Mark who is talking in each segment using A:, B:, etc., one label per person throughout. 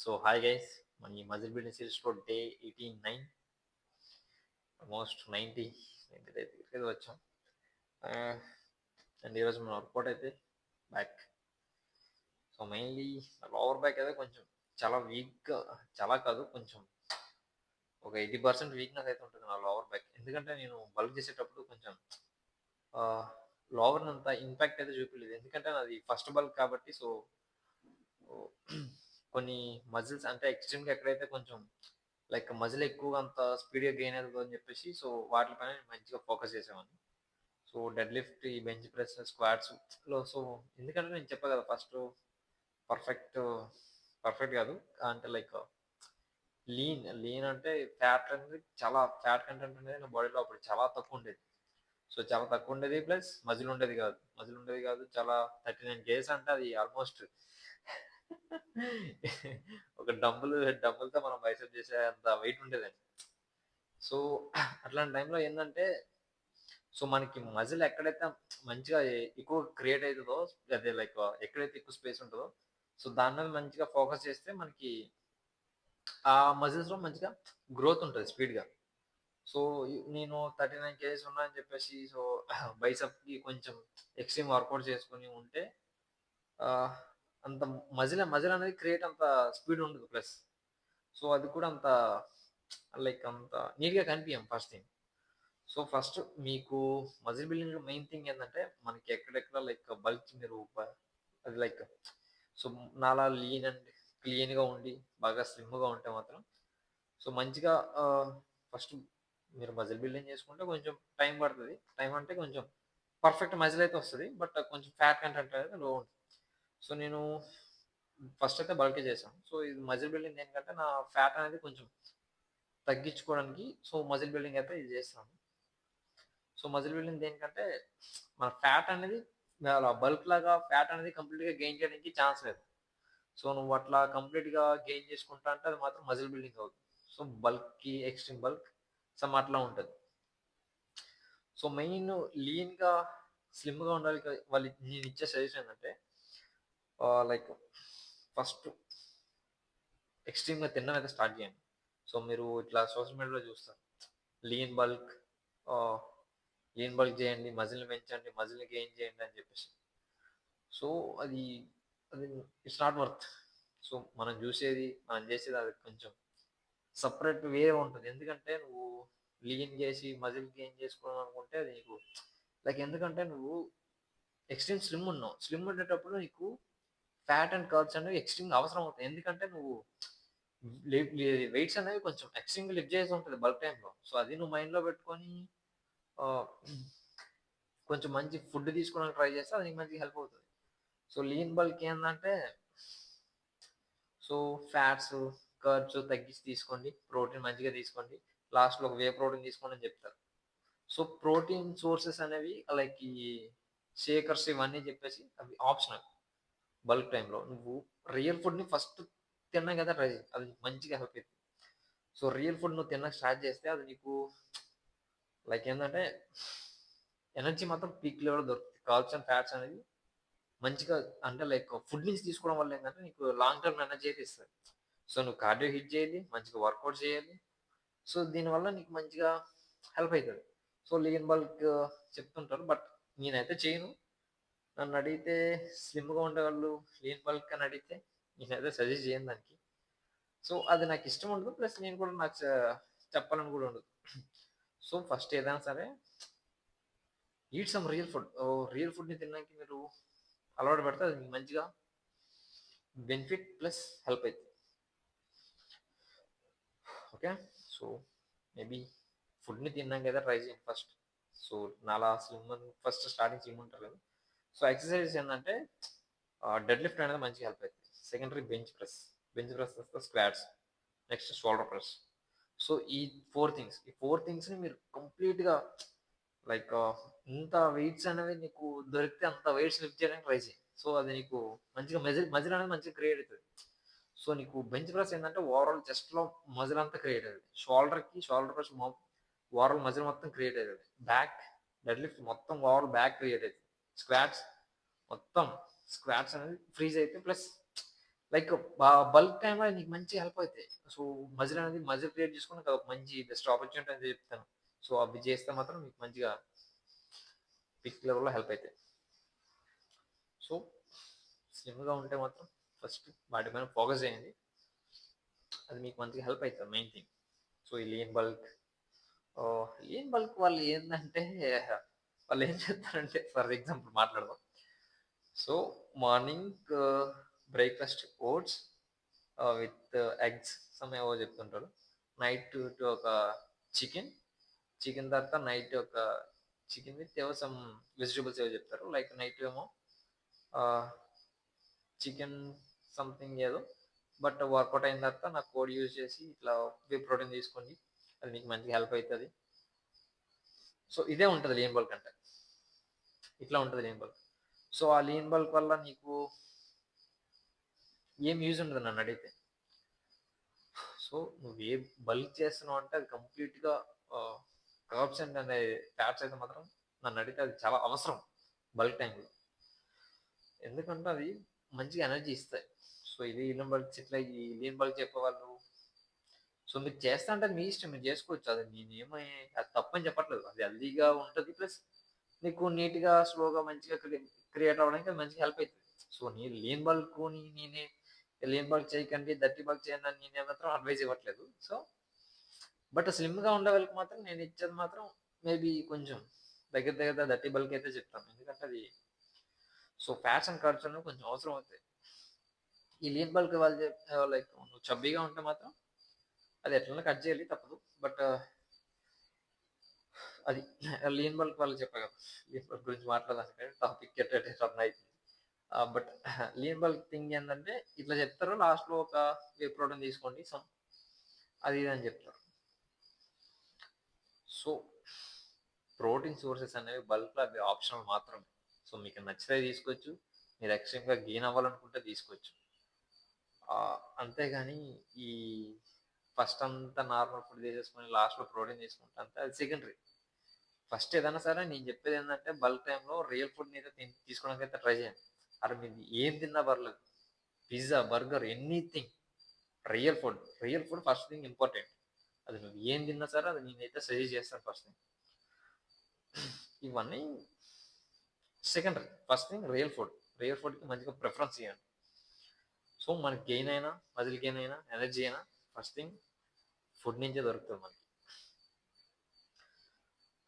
A: So hi guys, మన ఈ muscle building సిరీస్లో డే 89, ఆల్మోస్ట్ 90 దగ్గరికి వచ్చాం. అండ్ ఈరోజు మన వర్కౌట్ అయితే back. So mainly lower back అయితే కొంచెం చాలా వీక్గా, చాలా కాదు కొంచెం ఒక 80% వీక్నెస్ అయితే ఉంటుంది నా లోవర్ బ్యాక్. ఎందుకంటే నేను బల్క్ చేసేటప్పుడు కొంచెం లోవర్ అంత ఇంపాక్ట్ అయితే చూపించలేదు, ఎందుకంటే నాది ఫస్ట్ బల్క్ కాబట్టి. సో కొన్ని మజిల్స్ అంటే ఎక్స్ట్రీమ్గా ఎక్కడైతే కొంచెం లైక్ మజిల్ ఎక్కువగా అంత స్పీడ్గా గెయిన్ అవుతుంది అని చెప్పేసి, సో వాటిపైన మంచిగా ఫోకస్ చేసేవాడిని. సో డెడ్ లిఫ్ట్, ఈ బెంచ్ ప్రెస్, స్క్వాట్స్ లో. సో ఎందుకంటే నేను చెప్పా కదా ఫస్ట్, పర్ఫెక్ట్ పర్ఫెక్ట్ కాదు అంటే లైక్ లీన్ అంటే ఫ్యాట్ అనేది, చాలా ఫ్యాట్ కంటెంట్ అనేది నా బాడీలో అప్పుడు చాలా తక్కువ ఉండేది. సో చాలా తక్కువ ఉండేది, ప్లస్ మజిల్ ఉండేది కాదు చాలా. 39 kgs అంటే అది ఆల్మోస్ట్ ఒక డబ్బులతో మనం బైసెప్ చేసే అంత వెయిట్ ఉండేదండి. సో అట్లాంటి టైంలో ఏంటంటే, సో మనకి మజిల్ ఎక్కడైతే మంచిగా ఎక్కువ క్రియేట్ అవుతుందో, అదే లైక్ ఎక్కడైతే ఎక్కువ స్పేస్ ఉంటుందో, సో దాని మీద మంచిగా ఫోకస్ చేస్తే మనకి ఆ మజిల్స్లో మంచిగా గ్రోత్ ఉంటుంది స్పీడ్గా. సో నేను 39 kgs ఉన్నా అని చెప్పేసి, సో బైసప్కి కొంచెం ఎక్స్ట్రీమ్ వర్కౌట్ చేసుకుని ఉంటే ఆ, అంత మజిల్ అనేది క్రియేట్ అంత స్పీడ్ ఉండదు. ప్లస్ సో అది కూడా అంత లైక్ అంత నీట్గా కనిపించాం ఫస్ట్ థింగ్. సో ఫస్ట్ మీకు మజిల్ బిల్డింగ్ మెయిన్ థింగ్ ఏంటంటే, మనకి ఎక్కడెక్కడ లైక్ బల్క్ మీరు అది లైక్, సో నాలా లీన్ అండ్ క్లీన్గా ఉండి బాగా స్లిమ్గా ఉంటే మాత్రం, సో మంచిగా ఫస్ట్ మీరు మజిల్ బిల్డింగ్ చేసుకుంటే కొంచెం టైం పడుతుంది. టైం అంటే కొంచెం పర్ఫెక్ట్ మజిల్ అయితే వస్తుంది, బట్ కొంచెం ఫ్యాట్ కంటెంట్ అయితే లో ఉంటుంది. సో నేను ఫస్ట్ అయితే బల్కే చేశాను. సో ఇది మజిల్ బిల్డింగ్ ఏంటంటే, నా ఫ్యాట్ అనేది కొంచెం తగ్గించుకోవడానికి, సో మజిల్ బిల్డింగ్ అయితే ఇది చేస్తాను. సో మజిల్ బిల్డింగ్ దేనికంటే, మన ఫ్యాట్ అనేది అలా బల్క్ లాగా ఫ్యాట్ అనేది కంప్లీట్గా గెయిన్ చేయడానికి ఛాన్స్ లేదు. సో నువ్వు అట్లా కంప్లీట్గా గెయిన్ చేసుకుంటా అంటే అది మాత్రం మజిల్ బిల్డింగ్ అవుతుంది. సో బల్క్కి ఎక్స్ట్రీమ్ బల్క్ సమ్ అట్లా ఉంటుంది. సో మెయిన్ లీన్గా స్లిమ్గా ఉండాలి. వాళ్ళు నేను ఇచ్చే సజెషన్ ఏంటంటే, లైక్ ఫస్ట్ ఎక్స్ట్రీమ్గా తినడం అయితే స్టార్ట్ చేయండి. సో మీరు ఇట్లా సోషల్ మీడియాలో చూస్తారు, లీన్ బల్క్ లీన్ బల్క్ చేయండి, మజిల్ని పెంచండి, మజిల్ని గెయిన్ చేయండి అని చెప్పేసి. సో అది అది ఇట్స్ నాట్ వర్త్. సో మనం చేసేది అది కొంచెం సపరేట్ వేరే ఉంటుంది. ఎందుకంటే నువ్వు లీన్ చేసి మజిల్ గెయిన్ చేసుకోవడం అనుకుంటే అది నీకు లైక్, ఎందుకంటే నువ్వు ఎక్స్ట్రీమ్ స్లిమ్ ఉండేటప్పుడు నీకు ఫ్యాట్ అండ్ కర్బ్స్ అనేవి ఎక్స్ట్రీమ్ అవసరం అవుతాయి. ఎందుకంటే నువ్వు వెయిట్స్ అనేవి కొంచెం ఎక్స్ట్రీమ్ లిఫ్ట్ చేసి ఉంటుంది బల్క్ టైంలో. సో అది నువ్వు మైండ్లో పెట్టుకొని ఆ, కొంచెం మంచి ఫుడ్ తీసుకోవడానికి ట్రై చేస్తే అది నీకు మంచిగా హెల్ప్ అవుతుంది. సో లీన్ బల్క్ ఏంటంటే, సో ఫ్యాట్స్ కర్బ్స్ తగ్గించి తీసుకోండి, ప్రోటీన్ మంచిగా తీసుకోండి, లాస్ట్లో ఒక వే ప్రోటీన్ తీసుకోండి అని చెప్తారు. సో ప్రోటీన్ సోర్సెస్ అనేవి లైక్ ఈ షేకర్స్ ఇవన్నీ చెప్పేసి అవి ఆప్షనల్. బల్క్ టైంలో నువ్వు రియల్ ఫుడ్ని ఫస్ట్ తిన్నాం కదా ట్రై చేయి, అది మంచిగా హెల్ప్ అవుతుంది. సో రియల్ ఫుడ్ నువ్వు తినక స్టార్ట్ చేస్తే అది నీకు లైక్ ఏంటంటే, ఎనర్జీ మాత్రం పీక్ లెవెల్ దొరుకుతుంది. కార్బ్స్ అండ్ ఫ్యాట్స్ అనేది మంచిగా అంటే లైక్ ఫుడ్ నుంచి తీసుకోవడం వల్ల ఏంటంటే నీకు లాంగ్ టర్మ్ ఎనర్జీ అయితే ఇస్తుంది. సో నువ్వు కార్డియో హిట్ చేయాలి, మంచిగా వర్కౌట్ చేయాలి. సో దీనివల్ల నీకు మంచిగా హెల్ప్ అవుతుంది. సో లీన్ బల్క్ చెప్తుంటారు, బట్ నేనైతే చేయను. నన్ను అడిగితే స్లిమ్గా ఉండేవాళ్ళు లీన్ బల్క్ అని అడిగితే నేనైతే సజెస్ట్ చేయను దానికి. సో అది నాకు ఇష్టం ఉండదు, ప్లస్ నేను కూడా నాకు చెప్పాలని కూడా ఉండదు. సో ఫస్ట్ ఏదైనా సరే eat some real food. Real ఫుడ్ని తినడానికి మీరు అలవాటు పెడితే అది మీకు మంచిగా బెనిఫిట్ ప్లస్ హెల్ప్ అవుతుంది. ఓకే, సో మేబీ ఫుడ్ని తిన్నాం కదా ట్రై చేయండి ఫస్ట్. సో నాలా స్లిమ్ ఫస్ట్ స్టార్టింగ్ స్లిమ్ ఉంటారు కదా. సో ఎక్సర్సైజ్ ఏంటంటే, డెడ్ లిఫ్ట్ అనేది మంచిగా హెల్ప్ అవుతుంది. Secondary bench press squats, next shoulder press. So ఈ ఫోర్ థింగ్స్ని మీరు కంప్లీట్గా లైక్ ఇంత వెయిట్స్ అనేవి నీకు దొరికితే అంత వెయిట్స్ లిఫ్ట్ చేయడానికి ట్రై చేయి. సో అది నీకు మంచిగా మజిల్ అనేది మంచిగా క్రియేట్ అవుతుంది. సో నీకు బెంచ్ ప్రెస్ ఏంటంటే ఓవరాల్ చెస్ట్లో మజిల్ అంతా క్రియేట్ అవుతుంది. షోల్డర్ ప్రెస్ ఓవరాల్ మజిల్ మొత్తం క్రియేట్ అవుతుంది. బ్యాక్ డెడ్ లిఫ్ట్ మొత్తం ఓవరాల్ బ్యాక్ క్రియేట్ అవుతుంది. స్క్వాట్స్ మొత్తం స్క్వాట్స్ అనేది ఫ్రీజ్ అయితే, ప్లస్ లైక్ బల్క్ టైంలో నీకు మంచి హెల్ప్ అవుతాయి. సో, మజిల్ అనేది మజిల్ క్రియేట్ చేసుకోవడానికి అదొక మంచి బెస్ట్ ఆపర్చునిటీ అని చెప్తాను. సో, అవి చేస్తే మాత్రం మీకు మంచిగా పీక్ లెవెల్‌లో హెల్ప్ అయితాయి. సో, స్లిమ్‌గా ఉంటే మాత్రం ఫస్ట్ వాటి మీద ఫోకస్ చేయండి. అది మీకు మంచిగా హెల్ప్ అయితది మెయిన్ థింగ్. సో, ఈ లీన్ బల్క్ వాళ్ళు ఏందంటే వాళ్ళు ఏం చేస్తారంటే ఫర్ ఎగ్జాంపుల్ మాట్లాడదాం. So, morning breakfast oats with eggs ఏవో చెప్తుంటారు. నైట్ ఒక చికెన్, చికెన్ తర్వాత నైట్ ఒక చికెన్ విత్ ఏవో సమ్ వెజిటబుల్స్ ఏవో చెప్తారు. లైక్ నైట్ ఏమో ఆహ్, చికెన్ సంథింగ్ ఏదో బట్ వర్కౌట్ అయిన తర్వాత నా కోడ్ యూజ్ చేసి ఇట్లా వే ప్రోటీన్ తీసుకోండి. అది మీకు మంచిగా హెల్ప్ అయితది. సో, ఇదే ఉంటది లీన్ బల్క్ అంటే. ఇట్లా ఉంటది లీన్ బల్క్. సో, ఆ లీన్ బల్క్ వల్ల నీకు ఏం యూజ్ ఉండదు నన్నడిగితే. సో, నువ్వు ఏ బల్క్ చేస్తున్నావు అంటే అది కంప్లీట్‌గా ఆహ్, కార్బ్స్ అండ్ అనే ఫ్యాట్స్ అయితే మాత్రం నన్నడిగితే అది చాలా అవసరం బల్క్ టైమ్‌లో. ఎందుకంటే అది మంచిగా ఎనర్జీ ఇస్తాయి. సో, ఇది లీన్ బల్క్ ఇట్లా ఈ లీన్ బల్క్ చెప్పేవాళ్ళు సో, మీరు చేస్తా అంటే అది మీ ఇష్టం. మీరు చేసుకోవచ్చు. అది నేనేమి అది తప్పని చెప్పట్లేదు. అది హెల్తీగా ఉంటది. ప్లస్ నీకు నీట్‌గా, స్లోగా మంచిగా క్రియేట్ అవ్వడానికి అది మంచిగా హెల్ప్ అయితది. సో, నేను లీన్ బల్క్‌ని లీన్ బల్క్ చేయకండి, డర్టీ బల్క్ చేయండి అని నేనే మాత్రం అడ్వైస్ ఇవ్వట్లేదు. సో, బట్ స్లిమ్‌గా ఉండే వాళ్ళకి మాత్రం నేను ఇచ్చేది మాత్రం మేబీ కొంచెం దగ్గర దగ్గర డర్టీ బల్క్ అయితే చెప్తాను. ఎందుకంటే అది సో, ఫ్యాట్స్ అండ్ కార్బ్స్ అనేవి కొంచెం అవసరం అవుతాయి. ఈ లీన్ బల్క్ వాళ్ళు లైక్ నువ్వు చబ్బీగా ఉంటే మాత్రం అది ఎట్లైనా కట్ చేయాలి తప్పదు. బట్ అది లీన్ బల్క్ వాళ్ళకి చెప్పా కదా! లీన్ బల్క్ గురించి మాట్లాడదానికంటే టాపిక్ ఎటేటో టర్న్ అయితుంది. బట్ లీన్ బల్క్ థింగ్ ఏందంటే ఇట్లా చెప్తారు లాస్ట్‌లో ఒక వే ప్రోటీన్ తీసుకోండి అది ఇది అని చెప్తారు. సో, ప్రోటీన్ సోర్సెస్ అనేవి బల్క్‌లో అవి ఆప్షనల్ మాత్రమే. సో, మీకు నచ్చితే తీసుకోవచ్చు. మీరు ఎక్స్‌ట్రీమ్‌గా గెయిన్ అవ్వాలనుకుంటే తీసుకోవచ్చు. అంతేగాని ఈ ఫస్ట్ అంతా నార్మల్ ఫుడ్ తీసేసుకొని లాస్ట్‌లో ప్రోటీన్ తీసుకుంటే అంతే అది సెకండరీ. ఫస్ట్ ఏదైనా సరే నేను చెప్పేది ఏంటంటే బల్క్ టైమ్‌లో రియల్ ఫుడ్‌ని అయితే తీసుకోవడానికి అయితే ట్రై చేయండి. అరే మీరు ఏం తిన్నా పర్లేదు. Pizza, burger anything real food first thing important. అది నువ్వు ఏం తిన్నా సరే అది నేనైతే సజెస్ట్ చేస్తాను ఫస్ట్ థింగ్. ఇవన్నీ సెకండరీ. ఫస్ట్ థింగ్ రియల్ ఫుడ్‌కి మంచిగా ప్రిఫరెన్స్ ఇయ్యండి. సో, మనకి గెయిన్ అయినా, మజిల్ గెయిన్ అయినా, ఎనర్జీ అయినా ఫస్ట్ థింగ్ ఫుడ్ నుంచే దొరుకుతది మనకి.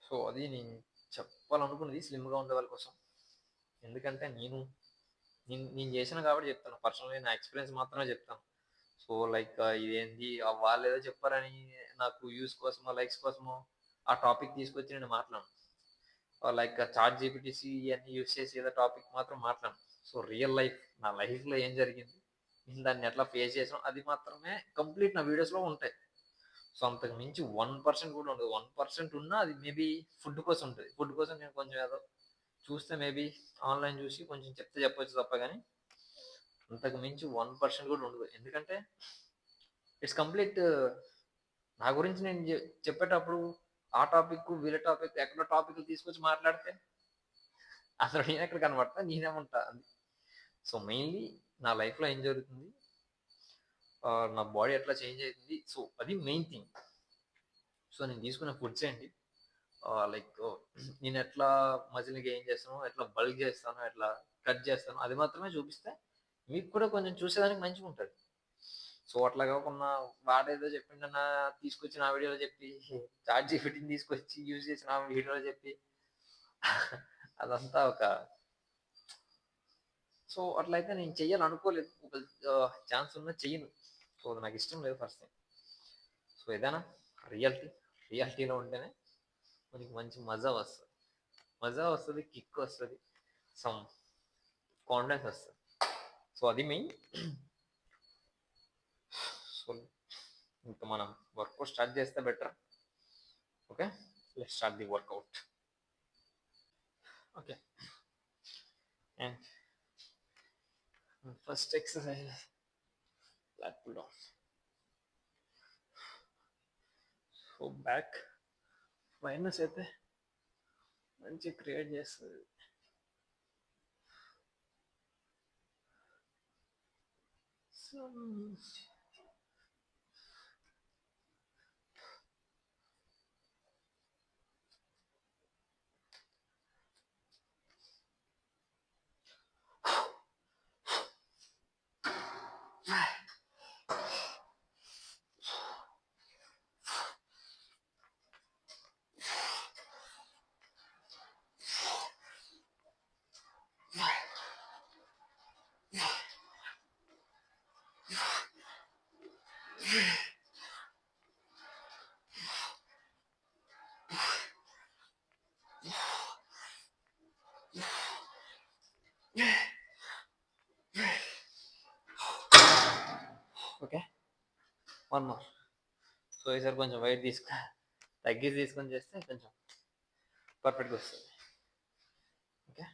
A: సో, అది నేను చెప్పాలనుకున్నది స్లిమ్‌గా ఉండే వాళ్ళ కోసం. ఎందుకంటే నేను నేను చేశాను కాబట్టి చెప్తాను. పర్సనల్‌గా నా ఎక్స్‌పీరియన్స్ మాత్రమే చెప్తాను. సో, లైక్ ఇదేంది వాళ్ళేదో చెప్పారని నాకు వ్యూస్ కోసమో, లైక్స్ కోసమో ఆ టాపిక్ తీసుకొచ్చి నేను మాట్లాడను. లైక్ చాట్ జీపీటీసీ ఇయన్నీ యూజ్ చేసి ఏదో టాపిక్ మాత్రం మాట్లాడను. సో, రియల్ లైఫ్ నా లైఫ్‌లో ఏం జరిగింది? నేను దాన్ని ఎట్లా ఫేస్ చేసాం అది మాత్రమే కంప్లీట్ నా వీడియోస్‌లో ఉంటాయి. సో, అంతకు మించి 1% కూడా ఉండదు. 1% ఉన్నా అది మేబీ ఫుడ్ కోసం ఉంటది. ఫుడ్ కోసం నేను కొంచెం ఏదో చూస్తే మేబీ ఆన్‌లైన్ చూసి కొంచెం చెప్తే చెప్పొచ్చు తప్ప గానీ, అంతకు మించి 1% కూడా ఉండదు. ఎందుకంటే ఇట్స్ కంప్లీట్ నా గురించి నేను చెప్పేటప్పుడు ఆ టాపిక్, వీళ్ళ టాపిక్ ఎక్కడో టాపిక్‌లు తీసుకొచ్చి మాట్లాడితే అసలు నేనెక్కడ కనపడతా? నేనేముంటా? సో, మెయిన్‌లీ నా లైఫ్‌లో ఏం జరుగుతుంది? నా బాడీ ఎట్లా చేంజ్ అయితుంది? సో, అది మెయిన్ థింగ్. సో, నేను తీసుకునే ఫుడ్స్ ఏంటి? లైక్ నేనెట్లా మజిల్‌ని గెయిన్ చేస్తానో, ఎట్లా బల్క్ చేస్తానో, ఎట్లా కట్ చేస్తానో అది మాత్రమే చూపిస్తే మీకు కూడా కొంచెం చూసేదానికి మంచిగుంటది. సో, అట్లా కాకుండా వాడేదో చెప్పిండన్న తీసుకొచ్చి నా వీడియోలో చెప్పి, చాట్ జీపీటీని తీసుకొచ్చి యూజ్ చేసి నా వీడియోలో చెప్పి అదంతా ఒక సో, అట్లయితే నేను చెయ్యాలనుకోలేదు. ఒక ఛాన్స్ ఉన్నా చెయ్యను. సో, అది నాకిష్టం లేదు ఫస్ట్ థింగ్. సో, ఏదైనా రియాలిటీ, రియాలిటీలో ఉంటేనే మనకి మంచి మజా వస్తది. మజా వస్తది, కిక్ వస్తది. సమ్ కాన్ఫిడెన్స్ వస్తది. సో, అది మెయిన్. సో, ఇంక మనం వర్కౌట్ స్టార్ట్ చేస్తే better. Okay. Let's start the workout. Okay. And first exercise lat pull down. So, back ఫైనెస్ అయితే మంచిగా క్రియేట్ చేస్తది. Okay, one more. సో ఈసారి కొంచెం వెయిట్ తీసుకొని చేస్తే కొంచెం పర్ఫెక్ట్గా వస్తుంది. ఓకే,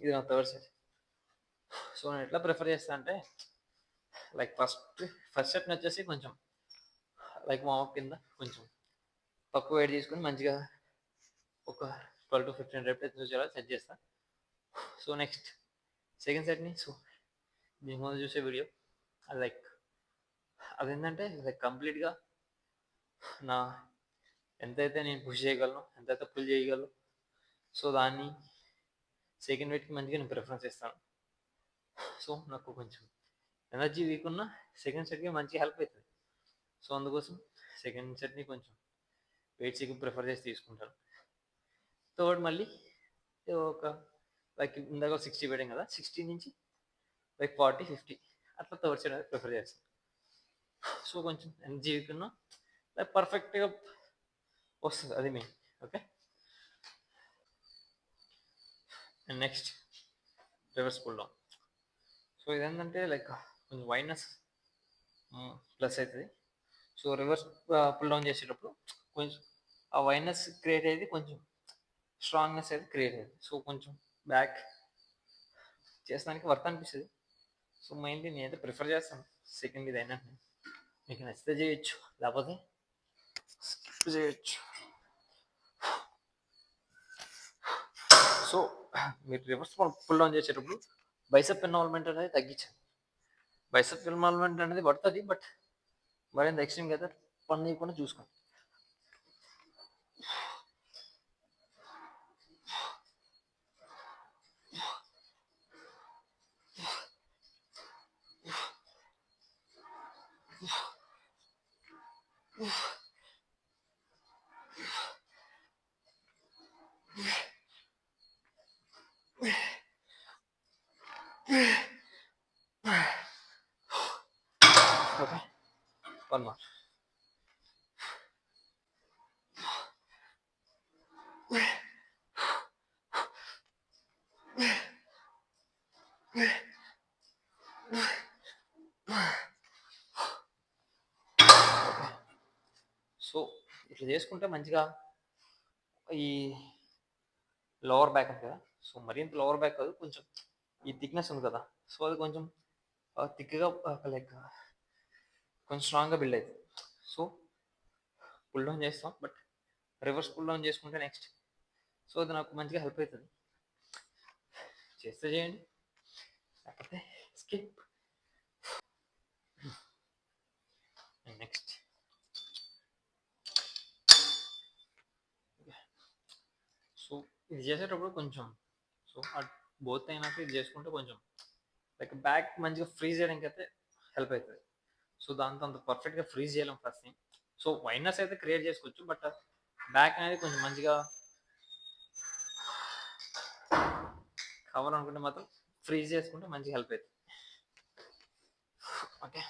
A: ఇది నా థర్డ్ సెట్. సో నేను ఎట్లా ప్రిఫర్ చేస్తా అంటే లైక్ ఫస్ట్ సెట్ని వచ్చేసి కొంచెం లైక్ వామప్ కింద కొంచెం తక్కువ వెయిట్ తీసుకొని మంచిగా ఒక 12 to 15 రెప్స్ వచ్చేలా సెట్ చేస్తా. సో నెక్స్ట్ సెకండ్ సెట్ని సో దీని ముందు చూసే వీడియో అది లైక్ అదేంటంటే లైక్ కంప్లీట్గా నా ఎంతైతే నేను పుష్ చేయగలను, ఎంతైతే పుల్ చేయగలను, సో దాన్ని సెకండ్ వెయిట్కి మంచిగా నేను ప్రిఫరెన్స్ ఇస్తాను. సో నాకు కొంచెం ఎనర్జీ వీక్ ఉన్న సెకండ్ సెట్కి మంచిగా హెల్ప్ అవుతుంది. సో అందుకోసం సెకండ్ సెట్ని కొంచెం వెయిట్స్ ఎక్కువ ప్రిఫర్ చేసి తీసుకుంటాను. థర్డ్ మళ్ళీ ఒక లైక్ ఇందాక 60 పెట్టాం కదా, 60 నుంచి లైక్ 40-50 అట్లా థర్డ్ సెట్ అనేది ప్రిఫర్ చేస్తాను. సో కొంచెం ఎనర్జీ వీక్ ఉన్న లైక్ పర్ఫెక్ట్గా వస్తుంది, అది main. Okay, and next reverse pull down. So ఇదేంటంటే లైక్ కొంచెం వైడ్నెస్ ప్లస్ అవుతుంది. సో రివర్స్ పుల్ డౌన్ చేసేటప్పుడు కొంచెం ఆ వైడ్నెస్ క్రియేట్ అయ్యేది, కొంచెం స్ట్రాంగ్నెస్ అయితే క్రియేట్ అయ్యేది. సో కొంచెం బ్యాక్ చేసడానికి వర్క్ అనిపిస్తుంది. సో మెయిన్లీ నేనైతే ప్రిఫర్ చేస్తాను సెకండ్ ఇదైనా. మీకు నచ్చితే చేయొచ్చు, లేకపోతే స్కిప్ చేయొచ్చు. సో మీరు రివర్స్ పుల్ డౌన్ చేసేటప్పుడు బైసెప్ ఇన్వాల్వ్మెంట్ అనేది తగ్గించండి. బైసెప్ ఇన్వాల్వ్మెంట్ అనేది పడుతుంది, బట్ మరింత ఎక్స్ట్రీమ్గా అయితే పని చూసుకోండి. Okay, one more. సో ఇట్లా చేసుకుంటే మంచిగా ఈ లోవర్ బ్యాక్ ఉంది కదా, సో మరీ ఇంత లోవర్ బ్యాక్ కాదు, కొంచెం ఈ థిక్నెస్ ఉంది కదా, సో అది కొంచెం థిక్గా లైక్ కొంచెం స్ట్రాంగ్గా బిల్డ్ అవుతుంది. సో పుల్ డౌన్ చేస్తాం, బట్ రివర్స్ పుల్ డౌన్ చేసుకుంటే నెక్స్ట్, సో అది నాకు మంచిగా హెల్ప్ అవుతుంది. చేస్తే చేయండి, లేకపోతే స్కిప్. నెక్స్ట్ సో ఇది చేసేటప్పుడు కొంచెం సో బోత్ అయినాక ఇది చేసుకుంటే కొంచెం లైక్ బ్యాక్ మంచిగా ఫ్రీజ్ చేయడానికి అయితే హెల్ప్ అవుతుంది. సో దాంతో అంత పర్ఫెక్ట్గా ఫ్రీజ్ చేయలేం ఫస్ట్ థింగ్. సో వైనస్ అయితే క్రియేట్ చేసుకోవచ్చు, బట్ బ్యాక్ అనేది కొంచెం మంచిగా కావాలనుకుంటే మాత్రం ఫ్రీజ్ చేసుకుంటే మంచిగా హెల్ప్ అవుతుంది. ఓకే,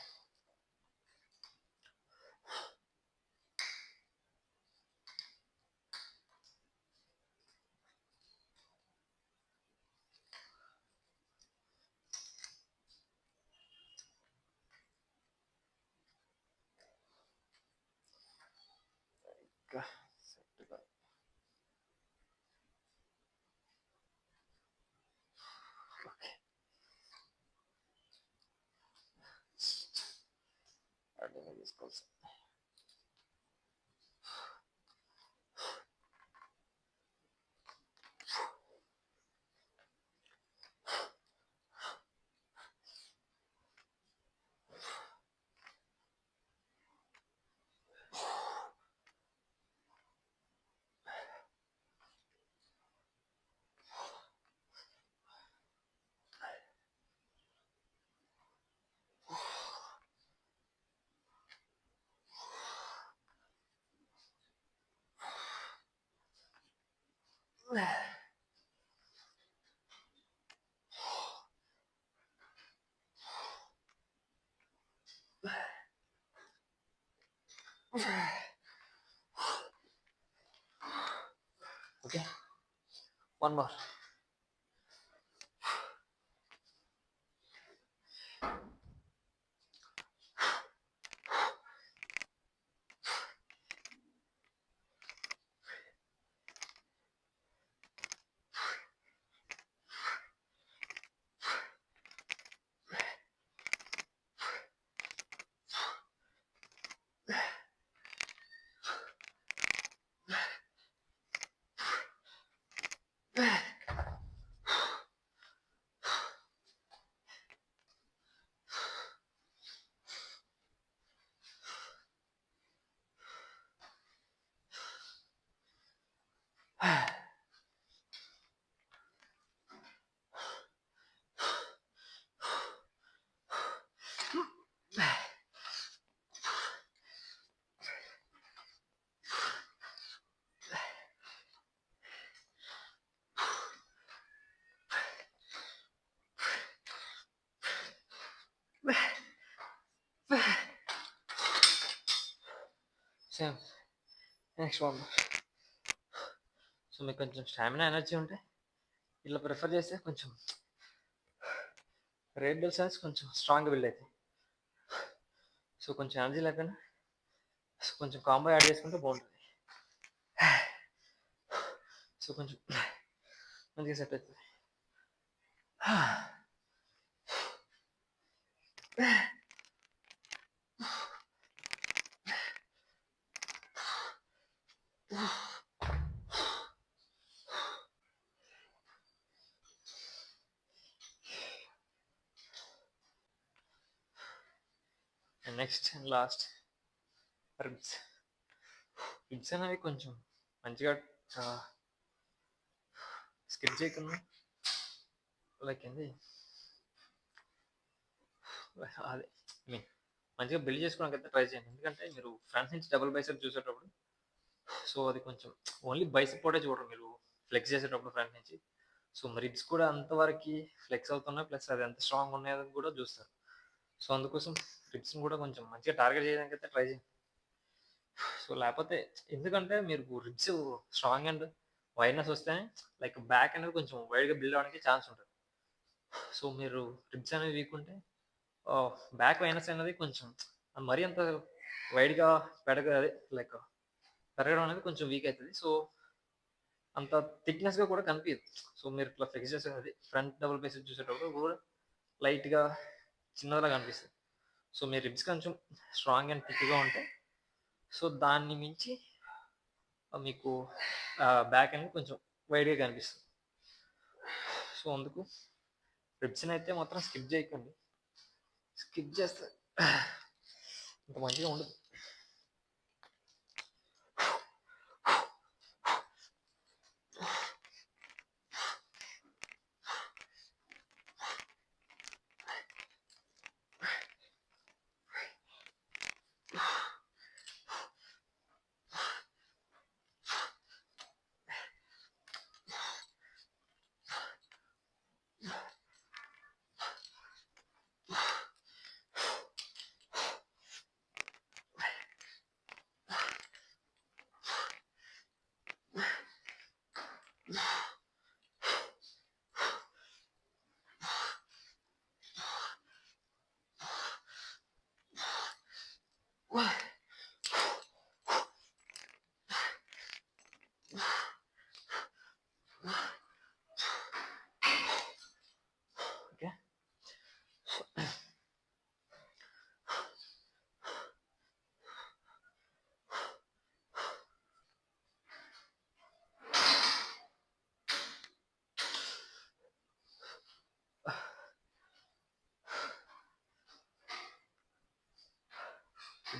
A: ఇంకా సెట్గా ఓకే అర్థంగా తీసుకోవాలి sir. Okay one more. Same next one. So మీకు కొంచెం స్టామినా ఎనర్జీ ఉంటే ఇలా ప్రిఫర్ చేస్తే కొంచెం రేట్ బిల్స్ కొంచెం స్ట్రాంగ్ బిల్డ్ అవుతాయి. సో కొంచెం ఎనర్జీ లేకపోయినా సో కొంచెం కాంబో యాడ్ చేసుకుంటే బాగుంటుంది. సో కొంచెం మంచిగా సెట్ అవుతుంది. And next and last ribs. Ribs అనేవి కొంచెం మంచిగా స్కిప్ చేయకుండా లైక్ ఏంది అదే మీన్ మంచిగా బిల్డ్ చేసుకోవడానికి అయితే ట్రై చేయండి. ఎందుకంటే మీరు ఫ్రంట్ నుంచి డబుల్ బైసెప్ చూసేటప్పుడు సో అది కొంచెం ఓన్లీ బైసెప్ కూడా చూడరు మీరు ఫ్లెక్స్ చేసేటప్పుడు ఫ్రంట్ నుంచి. సో రిబ్స్ కూడా అంతవరకు ఫ్లెక్స్ అవుతున్నాయి, ప్లస్ అది ఎంత స్ట్రాంగ్ ఉన్నాయని కూడా చూస్తారు. సో అందుకోసం రిబ్స్ని కూడా కొంచెం మంచిగా టార్గెట్ చేయడానికి అయితే ట్రై చేయండి. సో లేకపోతే ఎందుకంటే మీరు రిబ్స్ స్ట్రాంగ్ అండ్ వైడ్నెస్ వస్తే లైక్ బ్యాక్ అనేది కొంచెం వైడ్గా బిల్డ్ అవడానికి ఛాన్స్ ఉంటుంది. సో మీరు రిబ్స్ అనేది వీక్ ఉంటే బ్యాక్ వైడ్నెస్ అనేది కొంచెం మరీ అంత వైడ్గా అదే లైక్ పెరగడం అనేది కొంచెం వీక్ అవుతుంది. సో అంత థిక్నెస్గా కూడా కనిపించదు. సో మీరు ఇట్లా ఫిక్స్ చేసేది ఫ్రంట్ డబుల్ బైసెప్ చూసేటప్పుడు కూడా లైట్గా చిన్నదిలా కనిపిస్తుంది. సో మీ రిబ్స్ కొంచెం స్ట్రాంగ్ అండ్ థిక్గా ఉంటే సో దాన్ని మించి మీకు బ్యాక్ అనేది కొంచెం వైడ్గా కనిపిస్తుంది. సో అందుకు రిబ్స్ని అయితే మాత్రం స్కిప్ చేయకండి. స్కిప్ చేస్తే ఇంత మంచిగా ఉండదు.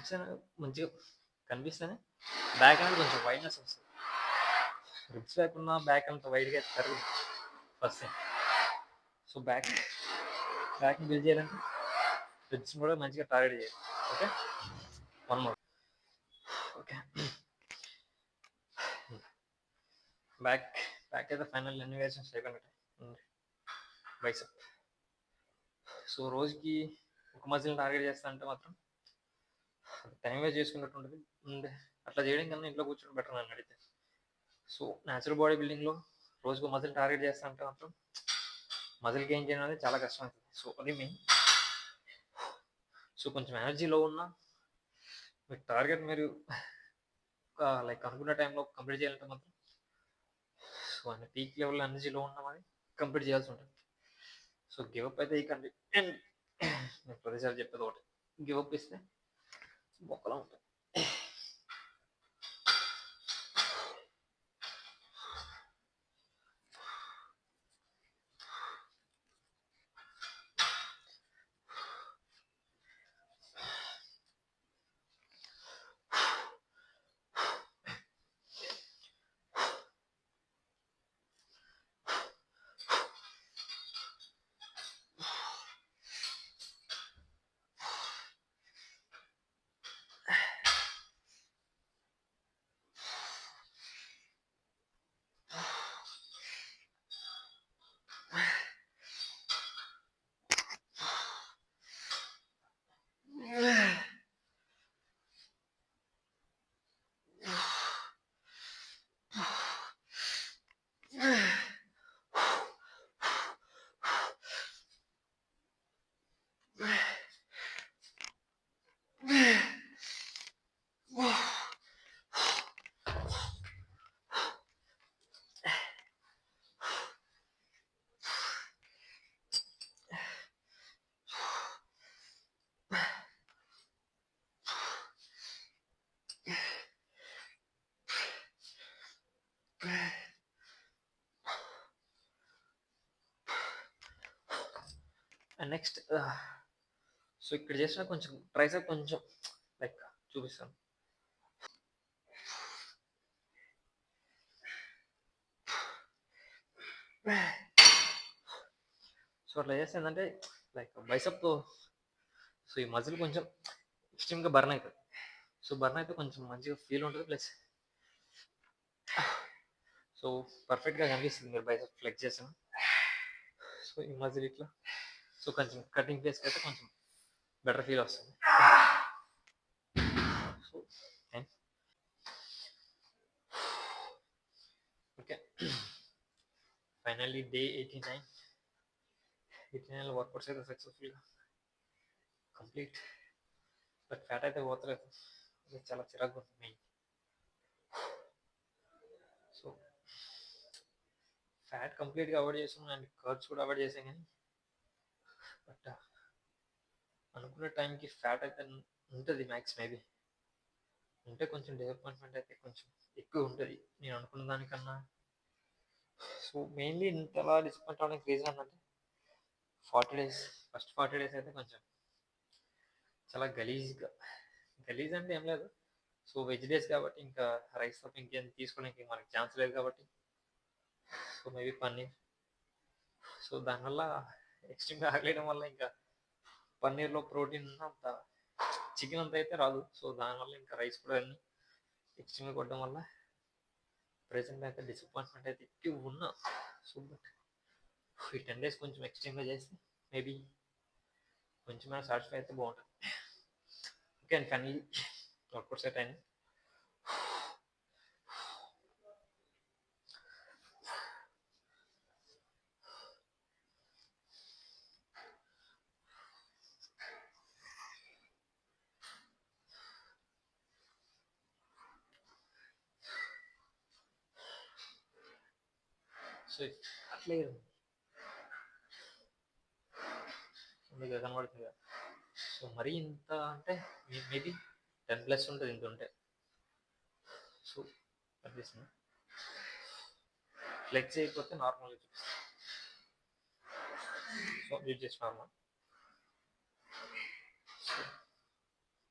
A: యాప్స్ అనేవి మంచిగా కనిపిస్తేనే బ్యాక్ అనేది కొంచెం వైడ్నెస్ వస్తుంది. రిబ్స్ బ్యాక్ ఉన్న బ్యాక్ అంత వైడ్గా ఎత్తారు ఫస్ట్ థింగ్. సో బ్యాక్ని బిల్డ్ చేయాలంటే రిబ్స్ని కూడా మంచిగా టార్గెట్ చేయాలి. Okay, one more. Okay, back అయితే ఫైనల్ ఎన్ని వేరియేషన్స్ చేయకుండా బైసెప్. సో రోజుకి ఒక మజిల్ని టార్గెట్ చేస్తా అంటే మాత్రం టైం వేస్ట్ చేసుకున్నట్టు ఉంటుంది. అట్లా చేయడం కన్నా ఇంట్లో కూర్చొని బెటర్ నన్ను అడిగితే. సో న్యాచురల్ బాడీ బిల్డింగ్లో రోజుకు మజిల్ టార్గెట్ చేస్తా అంటే మాత్రం మజిల్ గెయిన్ చేయడం అనేది చాలా కష్టం అవుతుంది. సో అది మెయిన్. సో కొంచెం ఎనర్జీలో ఉన్న మీకు టార్గెట్ మీరు లైక్ అనుకున్న టైంలో కంప్లీట్ చేయాలంటే మాత్రం సో అన్ని పీక్ లెవెల్ ఎనర్జీలో ఉన్న మరి కంప్లీట్ చేయాల్సి ఉంటుంది. సో గివప్ అయితే ఈ కండి. అండ్ నేను ప్రతిసారి చెప్పేది ఒకటి, గివప్ ఇస్తే మొక్కలా ఉంటుంది. అండ్ నెక్స్ట్ సో ఇక్కడ చేసిన కొంచెం ట్రైసెప్ కొంచెం లైక్ చూపిస్తాను. సో అట్లా చేస్తే ఏంటంటే లైక్ బైసెప్తో సో ఈ మజిల్ కొంచెం ఎక్స్ట్రీమ్గా బర్న్ అవుతుంది. సో బర్న్ అయితే కొంచెం మంచిగా ఫీల్ ఉంటుంది. ప్లస్ సో పర్ఫెక్ట్గా కనిపిస్తుంది మీరు బైసెప్ ఫ్లెక్స్ చేసిన. సో ఈ మజిల్ ఇట్లా సో కొంచెం కటింగ్ ఫేస్కి అయితే కొంచెం బెటర్ ఫీల్ వస్తుంది. So okay, finally day 89 workouts అయితే సక్సెస్ఫుల్గా కంప్లీట్. బట్ ఫ్యాట్ అయితే పోతలేదు, చాలా చిరాకు ఉంది మెయిన్. సో ఫ్యాట్ కంప్లీట్గా అవాయిడ్ చేసాం అండ్ కర్బ్స్ కూడా అవాయిడ్ చేసాం, కానీ బట్ అనుకున్న టైంకి ఫ్యాట్ అయితే ఉంటుంది. మ్యాక్స్ మేబీ ఉంటే కొంచెం డిసప్పాయింట్మెంట్ అయితే కొంచెం ఎక్కువ ఉంటుంది నేను అనుకున్న దానికన్నా. సో మెయిన్లీ ఇంతలా డిసప్పాయింట్ అవడానికి రీజన్ ఏంటంటే 40 days, ఫస్ట్ 40 days అయితే కొంచెం చాలా గలీజ్ అంటే ఏం లేదు. సో వెజ్ డేస్ కాబట్టి ఇంకా రైస్ తప్ప ఇంకేం తీసుకోవడానికి మనకి ఛాన్స్ లేదు కాబట్టి సో మేబీ పన్నీర్. సో దానివల్ల ఎక్స్ట్రీమ్గా ఆగలేయడం వల్ల ఇంకా పన్నీర్లో ప్రోటీన్ అంత చికెన్ అంత అయితే రాదు. సో దానివల్ల ఇంకా రైస్ కూడా అన్ని ఎక్స్ట్రీమ్గా కొట్టడం వల్ల ప్రెసెంట్ అయితే డిసప్పాయింట్మెంట్ అయితే ఎక్కువ ఉన్నా. సో బట్ ఈ 10 days కొంచెం ఎక్స్ట్రీమ్గా చేస్తే మేబీ కొంచెమైనా సాటిస్ఫై అయితే బాగుంటుంది. Okay, and finally workout set అయింది. సో అట్లే మీకు కనబడుతుంది కదా. సో మరీ ఇంత అంటే మేబీ 10+ ఉంటుంది ఇంత ఉంటే. సో కనిపిస్తుంది. ఫ్లెక్స్ అయిపోతే నార్మల్గా చూపిస్తుంది. సో యూజ్ చేసి నార్మల్.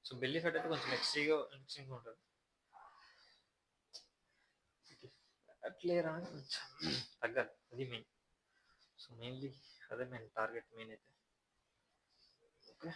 A: సో బెల్లీ ఫ్యాట్ అయితే కొంచెం ఎక్స్ట్రీగా ఉంటుంది. అట్లే రా కొంచెం తగ్గాలి, అది మెయిన్. సో మెయిన్లీ అదే మెయిన్ టార్గెట్ మెయిన్ అయితే. ఓకే.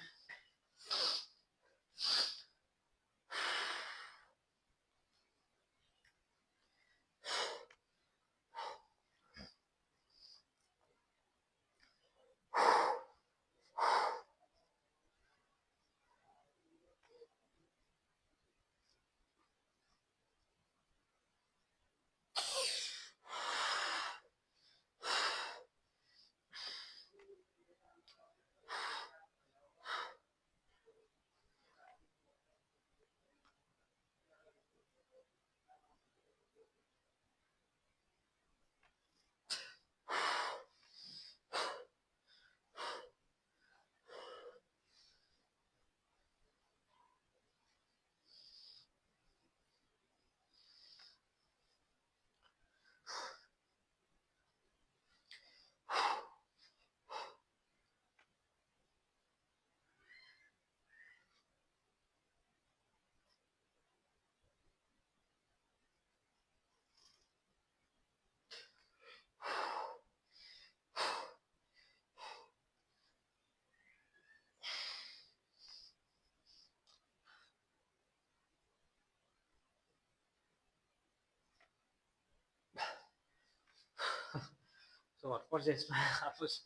A: సో వర్కౌట్ చేసిన ఆల్మోస్ట్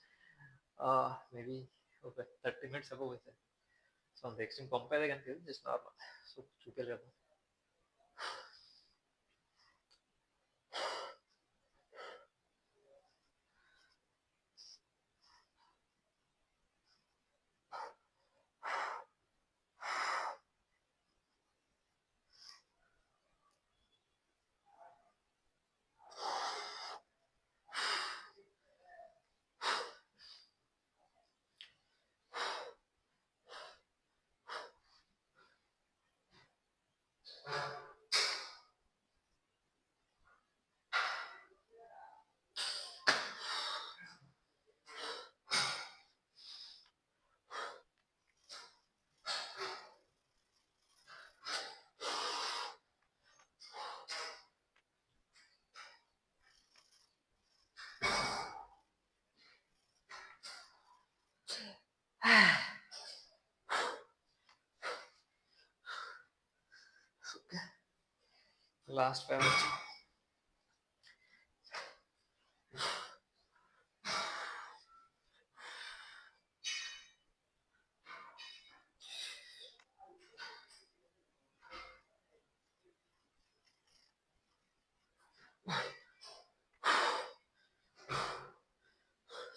A: మేబీ ఒక 30 minutes అబౌవ్ అవుతుంది. సో అంత ఎక్స్ట్రీమ్ పంపేదే కనిపించదు, జస్ట్ నార్మల్. సో చూపించాలి కదా. Last 5 minutes.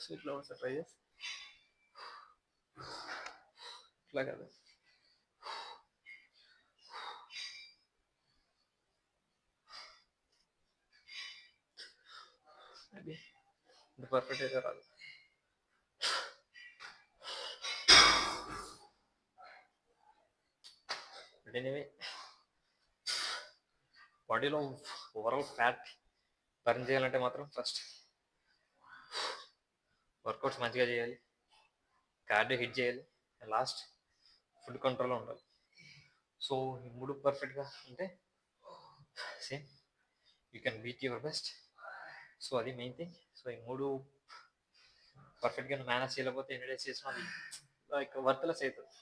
A: సో ఇట్లా ఒకసారి ట్రై చేసి ఇట్లా కదా. మేబీ ఇంత పర్ఫెక్ట్ అయితే రాదు. బట్ ఎనీవే, బాడీలో ఓవరాల్ ఫ్యాట్ బర్న్ చేయాలంటే మాత్రం ఫస్ట్ వర్కౌట్స్ మంచిగా చేయాలి, కార్డియో హిట్ చేయాలి, లాస్ట్ ఫుడ్ కంట్రోల్లో ఉండాలి. సో ఈ మూడు పర్ఫెక్ట్గా ఉంటే same you can beat your best. So అది మెయిన్ థింగ్. సో ఈ మూడు పర్ఫెక్ట్గా మేనేజ్ చేయలేకపోతే ఎన్ని డేస్ చేసినా అది లైక్ వర్త్లెస్ అవుతుంది.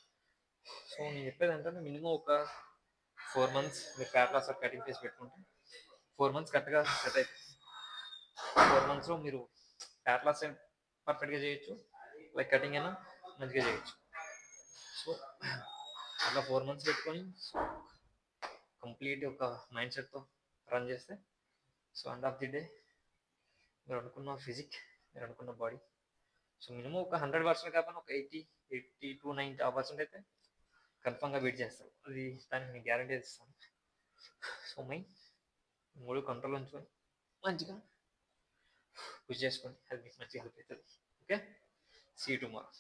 A: సో నేను చెప్పేది ఏంటంటే మినిమం ఒక 4 months మీరు fat loss or cutting phase పెట్టుకుంటే 4 months కరెక్ట్గా సెట్ అవుతుంది. 4 monthsలో మీరు ఫ్యాట్ లాస్ పర్ఫెక్ట్గా చేయొచ్చు, లైక్ కటింగ్ అయినా మంచిగా చేయొచ్చు. సో అట్లా 4 months పెట్టుకొని కంప్లీట్ ఒక మైండ్ సెట్తో రన్ చేస్తే so end of the day మీరు అనుకున్న ఫిజిక్, మీరు అనుకున్న బాడీ, సో మినిమం ఒక 100% కాకపోయినా ఒక 80 to 90% అయితే కన్ఫామ్గా బీట్ చేస్తారు. అది దానికి నేను గ్యారంటీ ఇస్తాను. సో మెయిన్ మూడు కంట్రోల్ ఉంచుకొని మంచిగా పుష్ చేసుకోండి, అది మీకు మంచిగా హెల్ప్ అవుతుంది. Okay, see you tomorrow.